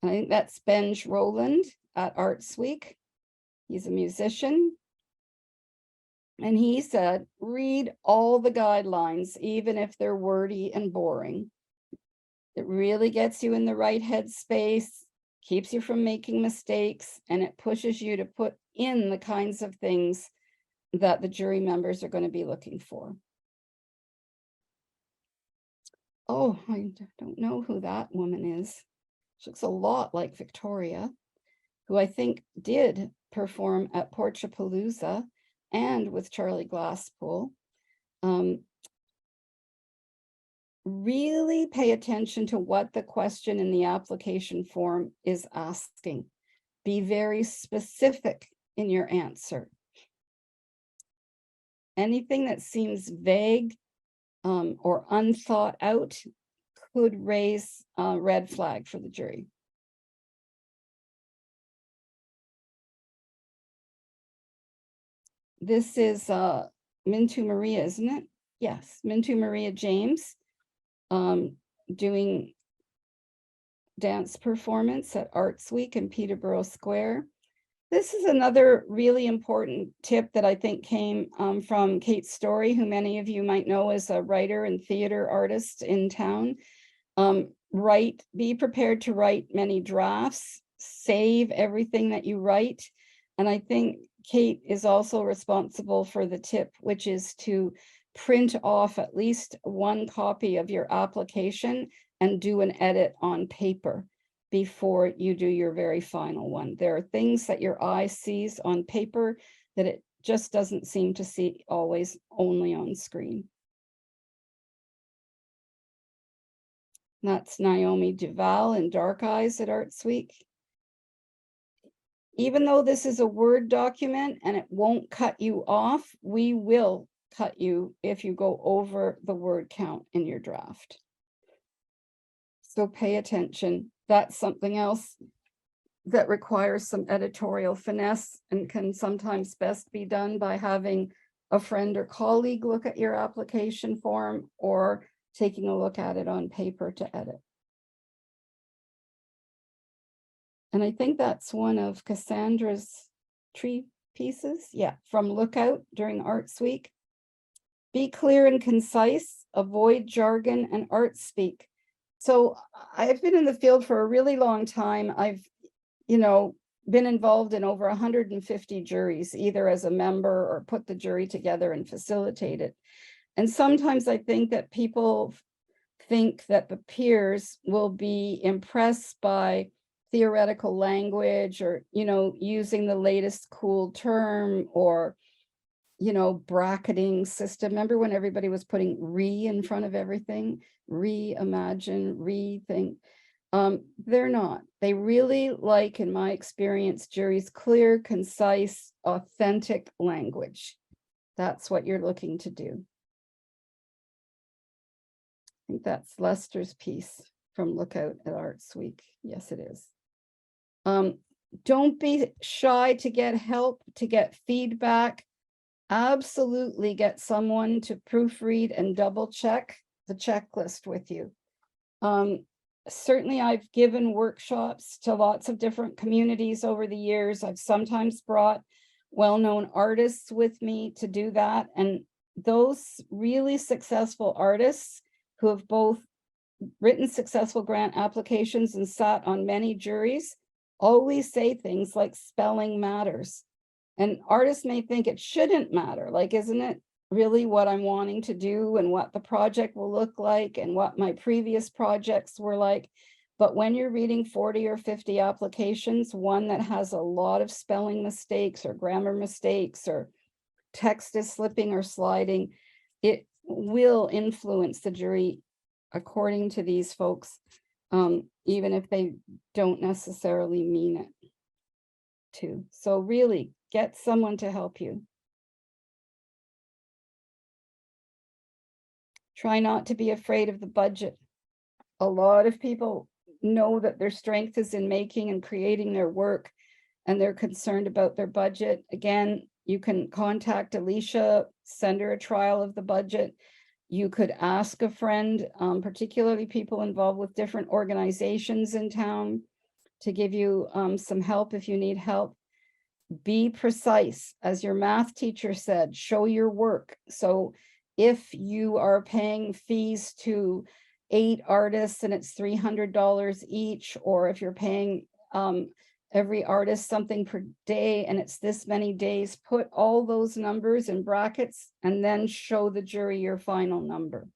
I think that's Benj Rowland at Arts Week. He's a musician. And he said, read all the guidelines, even if they're wordy and boring. It really gets you in the right headspace, keeps you from making mistakes, and it pushes you to put in the kinds of things that the jury members are going to be looking for. Oh, I don't know who that woman is. She looks a lot like Victoria, who I think did perform at Porchapalooza and with Charlie Glasspool. Really pay attention to what the question in the application form is asking. Be very specific in your answer. Anything that seems vague or unthought out could raise a red flag for the jury. This is Mintu Maria, isn't it? Yes, Mintu Maria James doing dance performance at Arts Week in Peterborough Square. This is another really important tip that I think came from Kate Story, who many of you might know as a writer and theater artist in town. Be prepared to write many drafts, save everything that you write. And I think Kate is also responsible for the tip, which is to print off at least one copy of your application and do an edit on paper before you do your very final one. There are things that your eye sees on paper that it just doesn't seem to see always only on screen. That's Naomi Duval in Dark Eyes at Arts Week. Even though this is a Word document and it won't cut you off, we will cut you if you go over the word count in your draft. So pay attention. That's something else that requires some editorial finesse and can sometimes best be done by having a friend or colleague look at your application form or taking a look at it on paper to edit. And I think that's one of Cassandra's tree pieces. Yeah, from Lookout during Arts Week. Be clear and concise, avoid jargon and art speak. So I've been in the field for a really long time. I've, been involved in over 150 juries, either as a member or put the jury together and facilitate it. And sometimes I think that people think that the peers will be impressed by theoretical language or, using the latest cool term or, bracketing system. Remember when everybody was putting in front of everything? Reimagine, rethink. They're not. They really like, in my experience, juries clear, concise, authentic language. That's what you're looking to do. I think that's Lester's piece from Lookout at Arts Week. Yes, it is. Don't be shy to get help, to get feedback. Absolutely get someone to proofread and double check the checklist with you. Certainly I've given workshops to lots of different communities over the years. I've sometimes brought well-known artists with me to do that. And those really successful artists who have both written successful grant applications and sat on many juries always say things like spelling matters. And artists may think it shouldn't matter. Like, isn't it really what I'm wanting to do and what the project will look like and what my previous projects were like? But when you're reading 40 or 50 applications, one that has a lot of spelling mistakes or grammar mistakes or text is slipping or sliding, it will influence the jury according to these folks, even if they don't necessarily mean it to. So really get someone to help you. Try not to be afraid of the budget. A lot of people know that their strength is in making and creating their work, and they're concerned about their budget. Again, you can contact Alicia, send her a trial of the budget. You could ask a friend, particularly people involved with different organizations in town, to give you some help if you need help. Be precise. As your math teacher said, show your work. So if you are paying fees to 8 artists and it's $300 each, or if you're paying every artist something per day and it's this many days, put all those numbers in brackets and then show the jury your final number.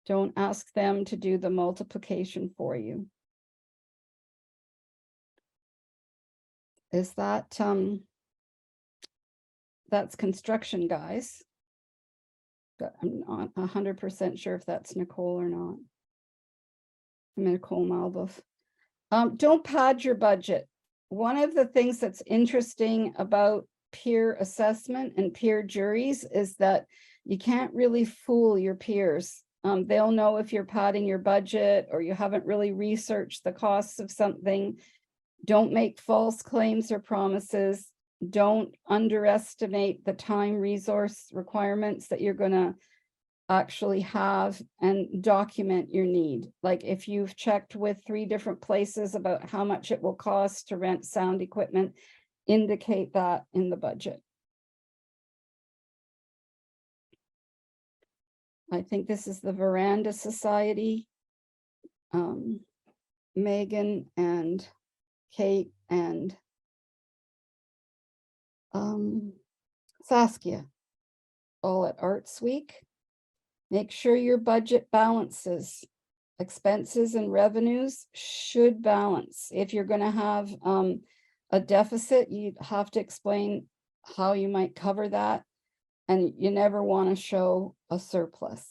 Don't ask them to do the multiplication for you. Is that, that's construction, guys. But I'm not 100% sure if that's Nicole or not. I'm Nicole Malbuff. Don't pad your budget. One of the things that's interesting about peer assessment and peer juries is that you can't really fool your peers. They'll know if you're padding your budget or you haven't really researched the costs of something. Don't make false claims or promises. Don't underestimate the time resource requirements that you're going to actually have, and document your need. Like if you've checked with 3 different places about how much it will cost to rent sound equipment, indicate that in the budget. I think this is the Veranda Society. Megan and Kate and Saskia, all at Arts Week. Make sure your budget balances. Expenses and revenues should balance. If you're going to have a deficit, you have to explain how you might cover that. And you never want to show a surplus.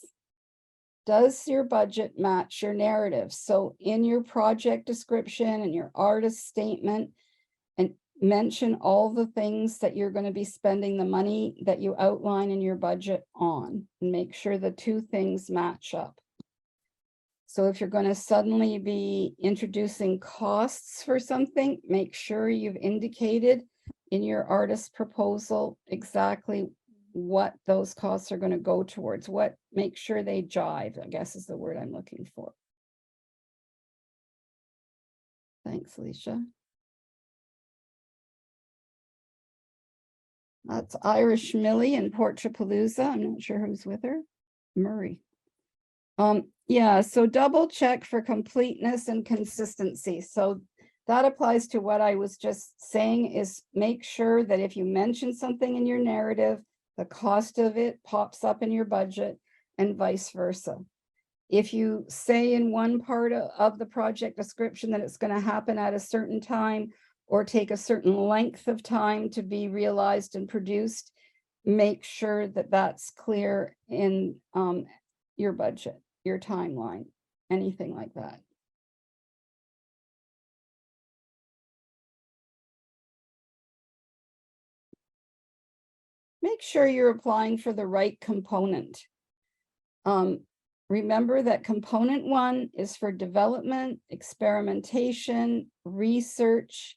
Does your budget match your narrative? So in your project description and your artist statement, and mention all the things that you're going to be spending the money that you outline in your budget on, and make sure the 2 things match up. So if you're going to suddenly be introducing costs for something, make sure you've indicated in your artist proposal exactly what those costs are going to go towards. Make sure they jive, I guess is the word I'm looking for. Thanks, Alicia. That's Irish Millie in Portapalooza. I'm not sure who's with her. Murray. Yeah, so double check for completeness and consistency. So that applies to what I was just saying, is make sure that if you mention something in your narrative, the cost of it pops up in your budget and vice versa. If you say in one part of the project description that it's going to happen at a certain time or take a certain length of time to be realized and produced, make sure that that's clear in your budget, your timeline, anything like that. Make sure you're applying for the right component. Remember that component 1 is for development, experimentation, research,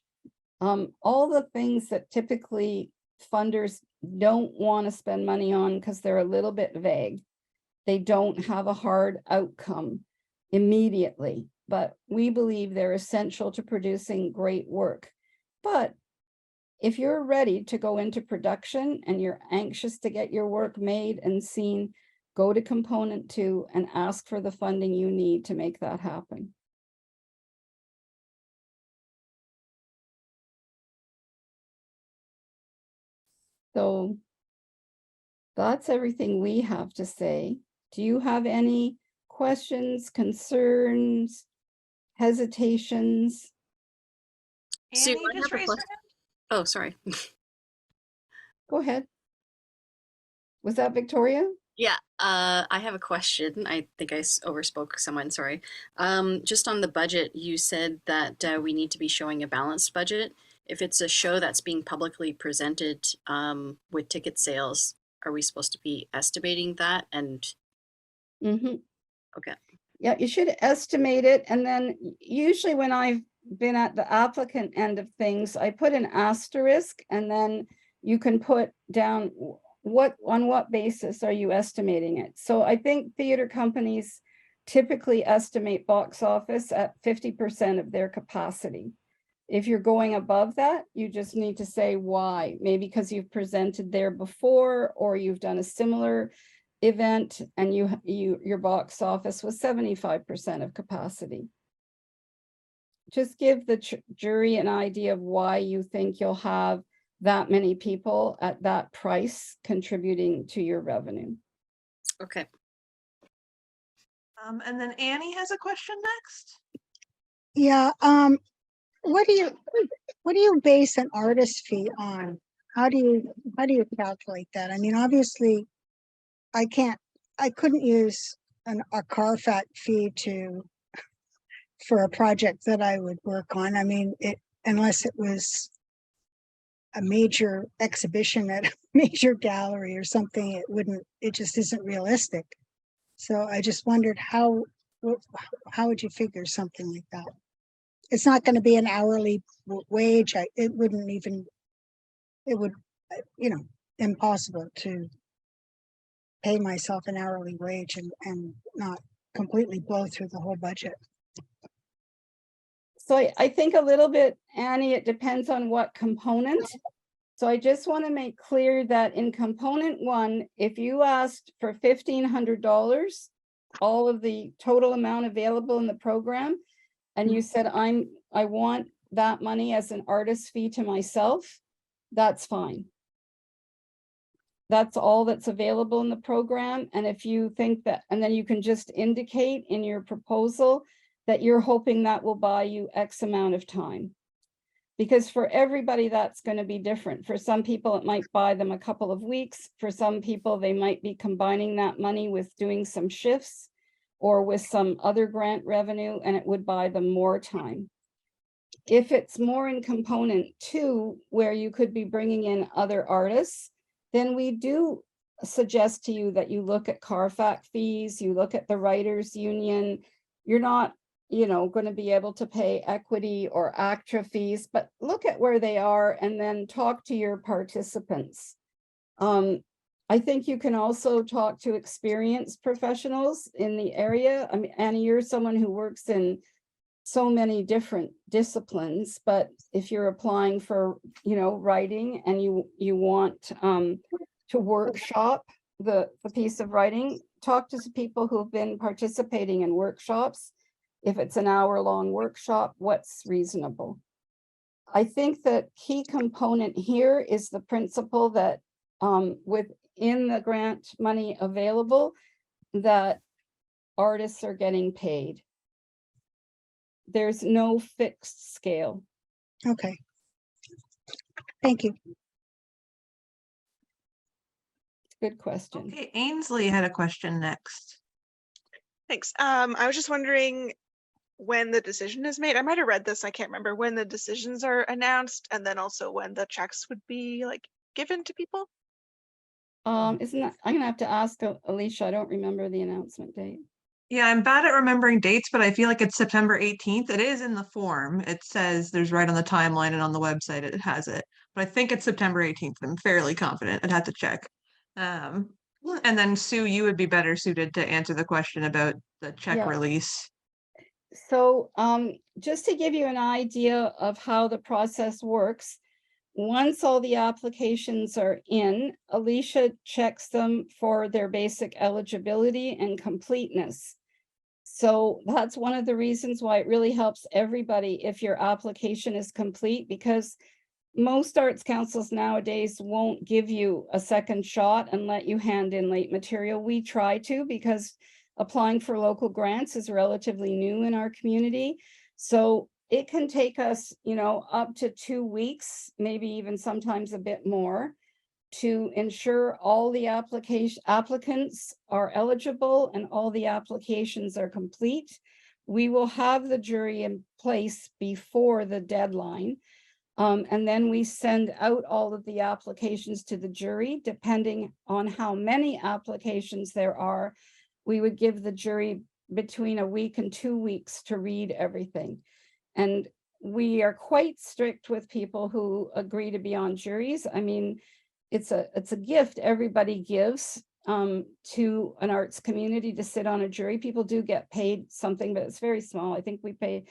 all the things that typically funders don't want to spend money on because they're a little bit vague. They don't have a hard outcome immediately, but we believe they're essential to producing great work. But if you're ready to go into production and you're anxious to get your work made and seen, go to component 2 and ask for the funding you need to make that happen. So that's everything we have to say. Do you have any questions, concerns, hesitations? Sue, Annie I just have a raised her question. hand. Oh, sorry. Go ahead. Was that Victoria? Yeah, I have a question. I think I overspoke someone, sorry. Just on the budget, you said that we need to be showing a balanced budget. If it's a show that's being publicly presented with ticket sales, are we supposed to be estimating that? And Mm-hmm. okay. Yeah, you should estimate it. And then usually when I've been at the applicant end of things, I put an asterisk and then you can put down on what basis are you estimating it? So I think theater companies typically estimate box office at 50% of their capacity. If you're going above that, you just need to say why. Maybe because you've presented there before or you've done a similar event and your box office was 75% of capacity. Just give the jury an idea of why you think you'll have that many people at that price contributing to your revenue. Okay. And then Annie has a question next. Yeah, what do you base an artist fee on? How do you calculate that? I mean, obviously, I couldn't use a Carfax fee for a project that I would work on. I mean, unless it was a major exhibition at a major gallery or something, it just isn't realistic. So I just wondered how would you figure something like that? It's not going to be an hourly wage. It would, impossible to pay myself an hourly wage and not completely blow through the whole budget. So I think a little bit, Annie, it depends on what component. So I just want to make clear that in component 1, if you asked for $1,500, all of the total amount available in the program, and you said, I want that money as an artist fee to myself, that's fine. That's all that's available in the program. And if you think that, and then you can just indicate in your proposal that you're hoping that will buy you X amount of time. Because for everybody, that's going to be different. For some people, it might buy them a couple of weeks. For some people, they might be combining that money with doing some shifts or with some other grant revenue, and it would buy them more time. If it's more in component 2, where you could be bringing in other artists, then we do suggest to you that you look at Carfax fees, you look at the writers union. You're not going to be able to pay equity or ACTRA fees, but look at where they are and then talk to your participants. I think you can also talk to experienced professionals in the area. I mean, Annie, you're someone who works in so many different disciplines, but if you're applying for, writing and you want to workshop the piece of writing, talk to some people who've been participating in workshops. If it's an hour-long workshop, what's reasonable? I think that key component here is the principle that with in the grant money available that artists are getting paid. There's no fixed scale. Okay. Thank you. Good question. Okay, Ainsley had a question next. Thanks. I was just wondering when the decision is made. I might have read this. I can't remember when the decisions are announced, and then also when the checks would be like given to people. Isn't that, I'm gonna have to ask Alicia, I don't remember the announcement date. Yeah, I'm bad at remembering dates, but I feel like it's September 18th. It is in the form. It says there's right on the timeline and on the website it has it. But I think it's September 18th. I'm fairly confident. I'd have to check. And then Sue, you would be better suited to answer the question about the check Yeah. release. So just to give you an idea of how the process works, once all the applications are in, Alicia checks them for their basic eligibility and completeness. So that's one of the reasons why it really helps everybody if your application is complete, because most arts councils nowadays won't give you a second shot and let you hand in late material. We try to, because applying for local grants is relatively new in our community. So it can take us, you know, up to 2 weeks, maybe even sometimes a bit more, to ensure all the applicants are eligible and all the applications are complete. We will have the jury in place before the deadline. And then we send out all of the applications to the jury. Depending on how many applications there are, we would give the jury between a week and 2 weeks to read everything. And we are quite strict with people who agree to be on juries. I mean, it's a gift everybody gives to an arts community to sit on a jury. People do get paid something, but it's very small. I think we pay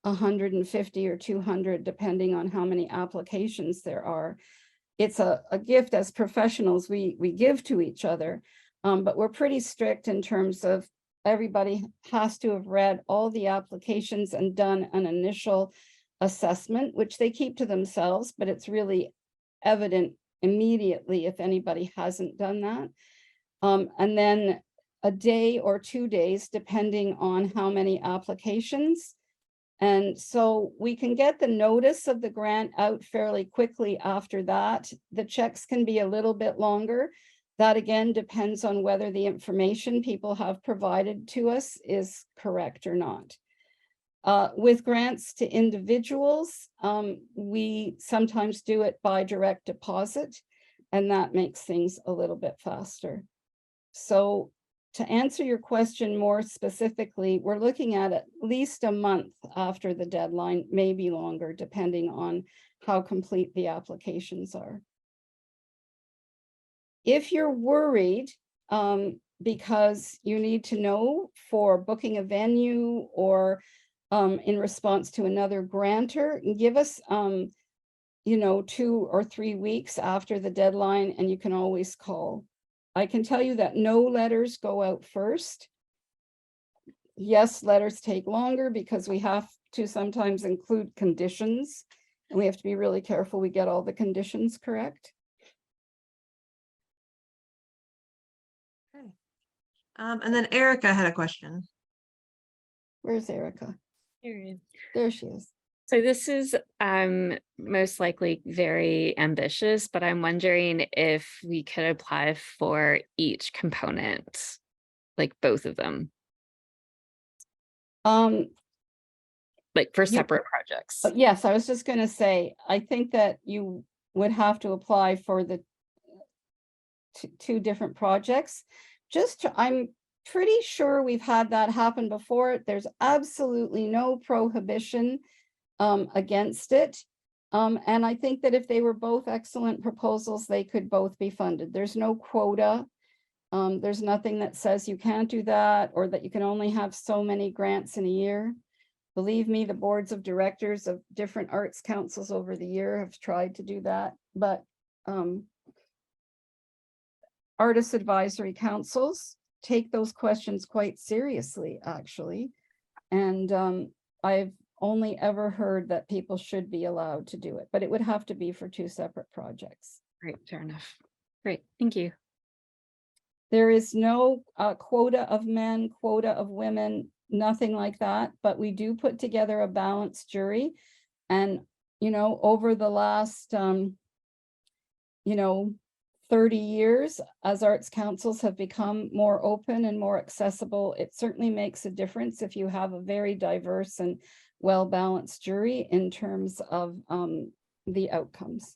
150 or 200, depending on how many applications there are. It's a gift as professionals we give to each other, but we're pretty strict in terms of everybody has to have read all the applications and done an initial assessment, which they keep to themselves, but it's really evident immediately if anybody hasn't done that. And then a day or 2 days, depending on how many applications. And so we can get the notice of the grant out fairly quickly after that. The checks can be a little bit longer. That again depends on whether the information people have provided to us is correct or not. With grants to individuals, we sometimes do it by direct deposit, and that makes things a little bit faster. So to answer your question more specifically, we're looking at least a month after the deadline, maybe longer, depending on how complete the applications are. If you're worried, because you need to know for booking a venue or in response to another grantor, give us, you know, 2 or 3 weeks after the deadline, and you can always call. I can tell you that no letters go out first. Yes, letters take longer because we have to sometimes include conditions, and we have to be really careful we get all the conditions correct. Okay. And then Erica had a question. Where's Erica? Period. There she is. So this is most likely very ambitious, but I'm wondering if we could apply for each component, like both of them, like for separate projects. Yes, I was just going to say, I think that you would have to apply for the two different projects. I'm pretty sure we've had that happen before. There's absolutely no prohibition against it. And I think that if they were both excellent proposals, they could both be funded. There's no quota. There's nothing that says you can't do that or that you can only have so many grants in a year. Believe me, the boards of directors of different arts councils over the year have tried to do that, but artist advisory councils take those questions quite seriously, actually. And I've only ever heard that people should be allowed to do it, but it would have to be for 2 separate projects. Great, fair enough. Great, thank you. There is no quota of men, quota of women, nothing like that, but we do put together a balanced jury. And, you know, over the last, 30 years, as arts councils have become more open and more accessible, it certainly makes a difference if you have a very diverse and well-balanced jury in terms of the outcomes,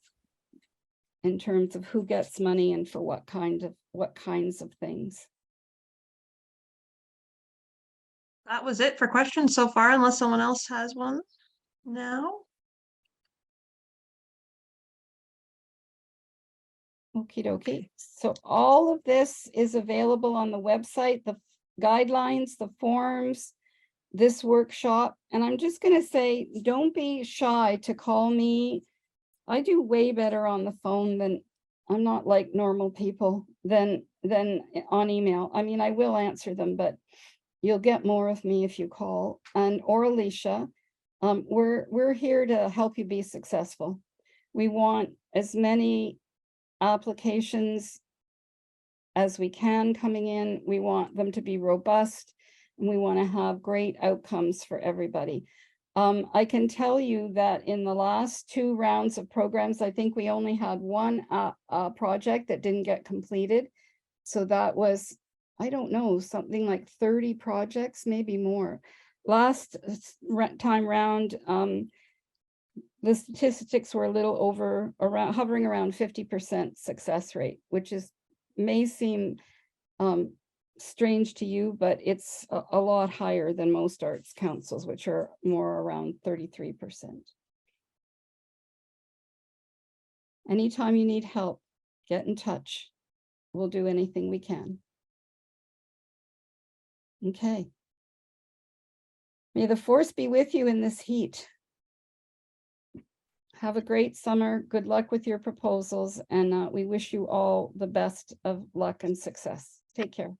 in terms of who gets money and for what kinds of things. That was it for questions so far, unless someone else has one now. Okie dokie. So all of this is available on the website, the guidelines, the forms, this workshop. And I'm just going to say, don't be shy to call me. I do way better on the phone than, I'm not like normal people, than on email. I mean, I will answer them, but you'll get more of me if you call. And or Alicia, we're here to help you be successful. We want as many applications as we can coming in. We want them to be robust, and we want to have great outcomes for everybody. I can tell you that in the last 2 rounds of programs, I think we only had one project that didn't get completed. So that was, I don't know, something like 30 projects, maybe more. Last time round, the statistics were a little over, hovering around 50% success rate, which may seem strange to you, but it's a lot higher than most arts councils, which are more around 33%. Anytime you need help, get in touch. We'll do anything we can. Okay. May the force be with you in this heat. Have a great summer. Good luck with your proposals, and we wish you all the best of luck and success. Take care.